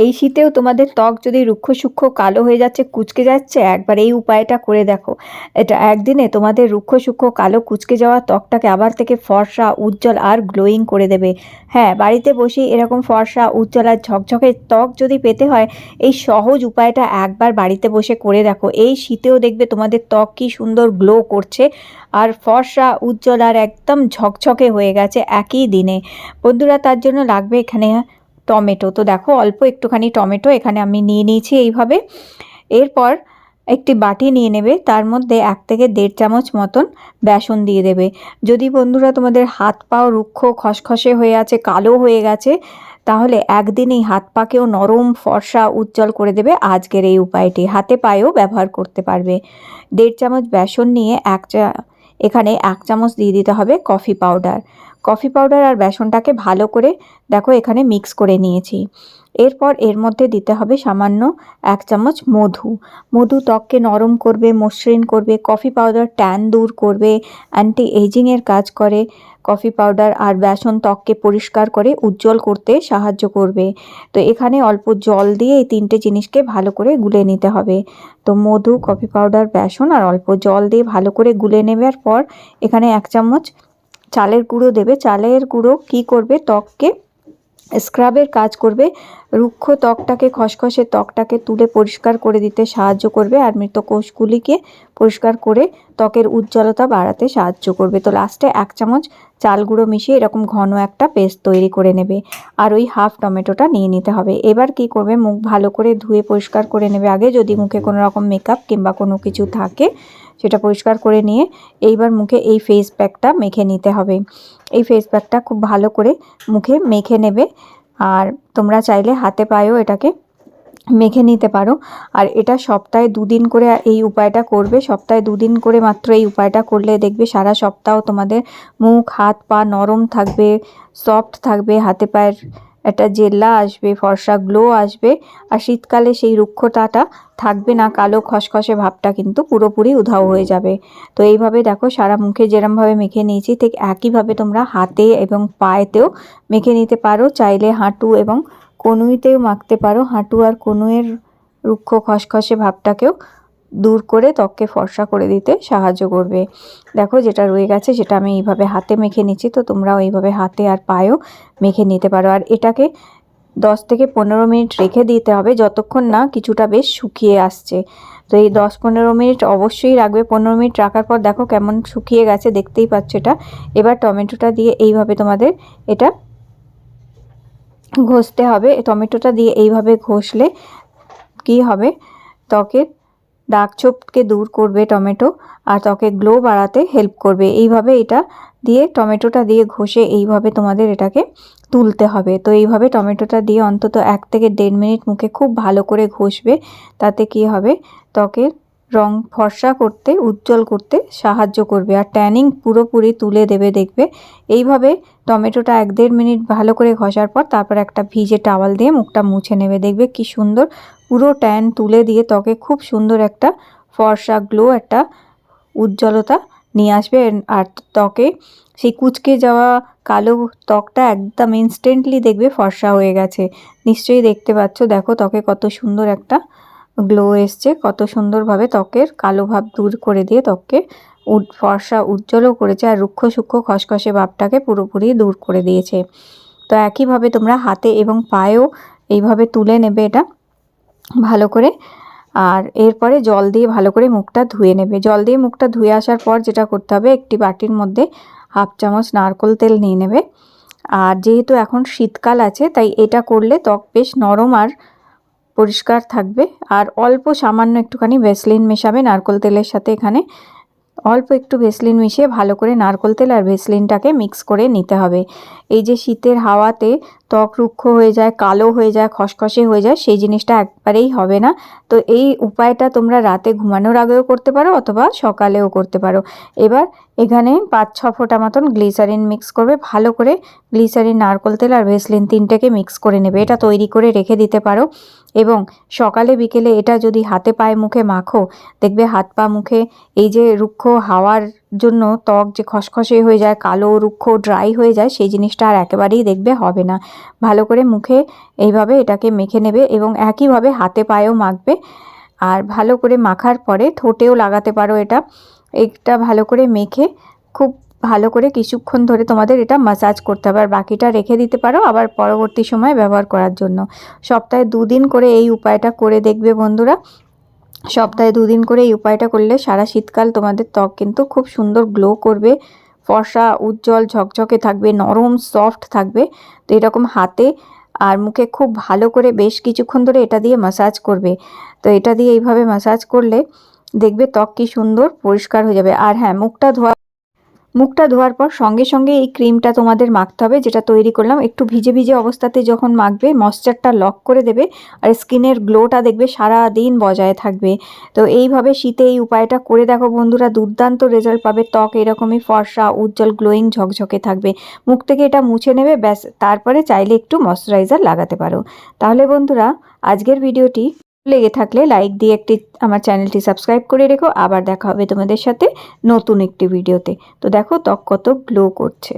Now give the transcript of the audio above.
এই শীতেও তোমাদের ত্বক যদি রুক্ষ সূক্ষ্ম কালো হয়ে যাচ্ছে, কুঁচকে যাচ্ছে, একবার এই উপায়টা করে দেখো। এটা একদিনে তোমাদের রুক্ষ সূক্ষ্ম কালো কুঁচকে যাওয়া ত্বকটাকে আবার থেকে ফর্সা, উজ্জ্বল আর গ্লোয়িং করে দেবে। হ্যাঁ, বাড়িতে বসেই এরকম ফর্সা, উজ্জ্বল আর ঝকঝকে ত্বক যদি পেতে হয়, এই সহজ উপায়টা একবার বাড়িতে বসে করে দেখো। এই শীতেও দেখবে তোমাদের ত্বক কি সুন্দর গ্লো করছে আর ফর্সা, উজ্জ্বল আর একদম ঝকঝকে হয়ে গেছে একই দিনে। বন্ধুরা, তার জন্য লাগবে এখানে টমেটো। তো দেখো, অল্প একটুখানি টমেটো এখানে আমি নিয়ে নিয়েছি এইভাবে। এরপর একটি বাটি নিয়ে নেবে, তার মধ্যে 1 থেকে 1.5 চামচ মতন বেসন দিয়ে দেবে। যদি বন্ধুরা তোমাদের হাত পাও রুক্ষ খসখসে হয়ে আছে, কালো হয়ে গেছে, তাহলে একদিনেই হাত পাকেও নরম ফর্সা উজ্জ্বল করে দেবে আজকের এই উপায়টি। হাতে পায়েও ব্যবহার করতে পারবে। 1.5 চামচ বেসন নিয়ে এখানে 1 চামচ দিয়ে দিতে হবে কফি পাউডার। কফি পাউডার আর বেসনটাকে ভালো করে দেখো এখানে মিক্স করে নিয়েছি। এরপর এর মধ্যে দিতে হবে সামান্য 1 চামচ মধু। মধু ত্বককে নরম করবে, মসৃণ করবে। কফি পাউডার ট্যান দূর করবে, অ্যান্টি এজিংয়ের কাজ করে। কফি পাউডার আর বেসন ত্বককে পরিষ্কার করে উজ্জ্বল করতে সাহায্য করবে। তো এখানে অল্প জল দিয়ে এই 3টে জিনিসকে ভালো করে গুলে নিতে হবে। তো মধু, কফি পাউডার, বেসন আর অল্প জল দিয়ে ভালো করে গুলে নেবার পর এখানে 1 চামচ চালের গুঁড়ো দেবে। চালের গুঁড়ো কি করবে, ত্বককে স্ক্রাবের কাজ করবে, রুক্ষ ত্বকটাকে, খসখসে ত্বকটাকে তুলে পরিষ্কার করে দিতে সাহায্য করবে আর মৃত কোষগুলিকে পরিষ্কার করে ত্বকের উজ্জ্বলতা বাড়াতে সাহায্য করবে। তো লাস্টে 1 চামচ চাল গুঁড়ো মিশিয়ে এরকম ঘন একটা পেস্ট তৈরি করে নেবে। আর ওই হাফ টমেটোটা নিয়ে নিতে হবে। এবার কি করবে, মুখ ভালো করে ধুয়ে পরিষ্কার করে নেবে আগে, যদি মুখে কোনো রকম মেকআপ কিংবা কোনো কিছু থাকে সেটা পরিষ্কার করে নিয়ে এইবার মুখে এই ফেস প্যাকটা মেখে নিতে হবে। এই ফেস প্যাকটা খুব ভালো করে মুখে মেখে নেবে। আর তোমরা চাইলে হাতে পায়েও এটাকে মেখে নিতে পারো। আর এটা সপ্তাহে 2 দিন করে এই উপায়টা করবে। সপ্তাহে 2 দিন করে মাত্র এই উপায়টা করলে দেখবে সারা সপ্তাহ তোমাদের মুখ, হাত, পা নরম থাকবে, সফট থাকবে, হাতে পায়ের একটা জেল্লা আসবে, ফর্সা গ্লো আসবে। আর শীতকালে সেই রুক্ষতাটা থাকবে না, কালো খসখসে ভাবটা কিন্তু পুরোপুরি উধাও হয়ে যাবে। তো এইভাবে দেখো সারা মুখে যেরমভাবে মেখে নিয়েছি, ঠিক একইভাবে তোমরা হাতে এবং পায়েতেও মেখে নিতে পারো। চাইলে হাঁটু এবং কনুইতেও মাখতে পারো। হাঁটু আর কনুইয়ের রুক্ষ খসখসে ভাবটাকেও দূর করে ত্বককে ফর্সা করে দিতে সাহায্য করবে। দেখো যেটা রয়ে গেছে সেটা আমি এইভাবে হাতে মেখে নিচ্ছি। তো তোমরাও এইভাবে হাতে আর পায়েও মেখে নিতে পারো। আর এটাকে 10 থেকে 15 মিনিট রেখে দিতে হবে, যতক্ষণ না কিছুটা বেশ শুকিয়ে আসছে। তো এই 10-15 মিনিট অবশ্যই রাখবে। 15 মিনিট রাখার পর দেখো কেমন শুকিয়ে গেছে, দেখতেই পাচ্ছ এটা। এবার টমেটোটা দিয়ে এইভাবে তোমাদের এটা ঘষতে হবে। টমেটোটা দিয়ে এইভাবে ঘষলে কি হবে, ত্বকের দাগ ছোপকে দূর করবে টমেটো, আর ত্বকে গ্লো বাড়াতে হেল্প করবে। এইভাবে এটা দিয়ে টমেটোটা দিয়ে ঘষে এইভাবে তোমাদের এটাকে তুলতে হবে। তো এইভাবে টমেটোটা দিয়ে অন্তত 1 থেকে 1.5 মিনিট মুখে খুব ভালো করে ঘষবে। তাতে কি হবে, ত্বকের রং ফর্সা করতে, উজ্জ্বল করতে সাহায্য করবে আর ট্যানিং পুরোপুরি তুলে দেবে। দেখবে এইভাবে টমেটোটা 1-1.5 মিনিট ভালো করে ঘষার পর তারপর একটা ভিজে টাওয়াল দিয়ে মুখটা মুছে নেবে। দেখবে কি সুন্দর পুরো ট্যান তুলে দিয়ে ত্বকে খুব সুন্দর একটা ফর্সা গ্লো, একটা উজ্জ্বলতা নিয়ে আসবে। আর ত্বকে সেই কুঁচকে যাওয়া কালো ত্বকটা একদম ইনস্ট্যান্টলি দেখবে ফর্সা হয়ে গেছে। নিশ্চয়ই দেখতে পাচ্ছ, দেখো ত্বকে কত সুন্দর একটা গ্লো এসছে, কত সুন্দরভাবে ত্বকের কালো ভাব দূর করে দিয়ে ত্বককে ফর্সা উজ্জ্বলও করেছে আর রুক্ষ সূক্ষ্ম খসখসে ভাবটাকে পুরোপুরি দূর করে দিয়েছে। তো একইভাবে তোমরা হাতে এবং পায়েও এইভাবে তুলে নেবে এটা ভালো করে। আর এরপরে জল দিয়ে ভালো করে মুখটা ধুয়ে নেবে। জল দিয়ে মুখটা ধুয়ে আসার পর যেটা করতে হবে, একটি বাটির মধ্যে 1/2 চামচ নারকেল তেল নিয়ে নেবে। আর যেহেতু এখন শীতকাল আছে, তাই এটা করলে ত্বক বেশ নরম আর পরিষ্কার থাকবে। আর অল্প সামান্য একটুখানি ভেসলিন মেশাবে নারকেল তেলের সাথে। এখানে অল্প একটু ভেসলিন মিশিয়ে ভালো করে নারকেল তেল আর ভেসলিনটাকে মিক্স করে নিতে হবে। এই যে শীতের হাওয়াতে ত্বক রুক্ষ হয়ে যায়, কালো হয়ে যায়, খসখসে হয়ে যায়, সেই জিনিসটা একবারেই হবে না। তো এই উপায়টা তোমরা রাতে ঘুমানোর আগেও করতে পারো অথবা সকালেও করতে পারো। এবার এখানে 5-6 ফোঁটা মতন গ্লিসারিন মিক্স করবে। ভালো করে গ্লিসারিন, নারকেল তেল আর ভেসলিন 3টেকে মিক্স করে নেবে। এটা তৈরি করে রেখে দিতে পারো এবং সকালে বিকেলে এটা যদি হাতে পায়ে মুখে মাখো, দেখবে হাত পা মুখে এই যে রুক্ষ হাওয়ার জন্য ত্বক যে খসখসে হয়ে যায়, কালো রুক্ষ ড্রাই হয়ে যায়, সেই জিনিসটা আর একেবারেই দেখবে হবে না। ভালো করে মুখে এইভাবে এটাকে মেখে নেবে এবং একইভাবে হাতে পায়েও মাখবে। আর ভালো করে মাখার পরে ঠোঁটেও লাগাতে পারো। এটা ভালো করে মেখে খুব ভালো করে কিছুক্ষণ ধরে তোমাদের এটা ম্যাসাজ করতে হবে, আর বাকিটা রেখে দিতে পারো আবার পরবর্তী সময় ব্যবহার করার জন্য। সপ্তাহে 2 দিন করে এই উপায়টা করে দেখবে বন্ধুরা। সপ্তাহে 2 দিন করে এই উপায়টা করলে সারা শীতকাল তোমাদের ত্বক কিন্তু খুব সুন্দর গ্লো করবে, ফর্সা উজ্জ্বল ঝকঝকে থাকবে, নরম সফট থাকবে। তো এরকম হাতে আর মুখে খুব ভালো করে বেশ কিছুক্ষণ ধরে এটা দিয়ে ম্যাসাজ করবে। তো এটা দিয়ে এইভাবে ম্যাসাজ করলে দেখবে ত্বক কি সুন্দর পরিষ্কার হয়ে যাবে। আর হ্যাঁ, মুখটা ধোয়ার পর সঙ্গে সঙ্গে এই ক্রিমটা তোমাদের মাখতে হবে, যেটা তৈরি করলাম। একটু ভিজে ভিজে অবস্থাতে যখন মাখবে, ময়েশ্চারটা লক করে দেবে আর স্কিনের গ্লোটা দেখবে সারা দিন বজায় থাকবে। তো এইভাবে শীতে এই উপায়টা করে দেখো বন্ধুরা, দুর্দান্ত রেজাল্ট পাবে। ত্বক এরকমই ফর্সা উজ্জ্বল গ্লোয়িং ঝকঝকে থাকবে। মুখ থেকে এটা মুছে নেবে, ব্যাস। তারপরে চাইলে একটু ময়শ্চারাইজার লাগাতে পারো। তাহলে বন্ধুরা, আজকের ভিডিওটি লেগে থাকলে লাইক দিয়ে আমার চ্যানেলটি সাবস্ক্রাইব করে রেখো। আবার দেখা হবে তোমাদের সাথে নতুন একটি ভিডিওতে। তো দেখো ত্বক কত গ্লো করছে।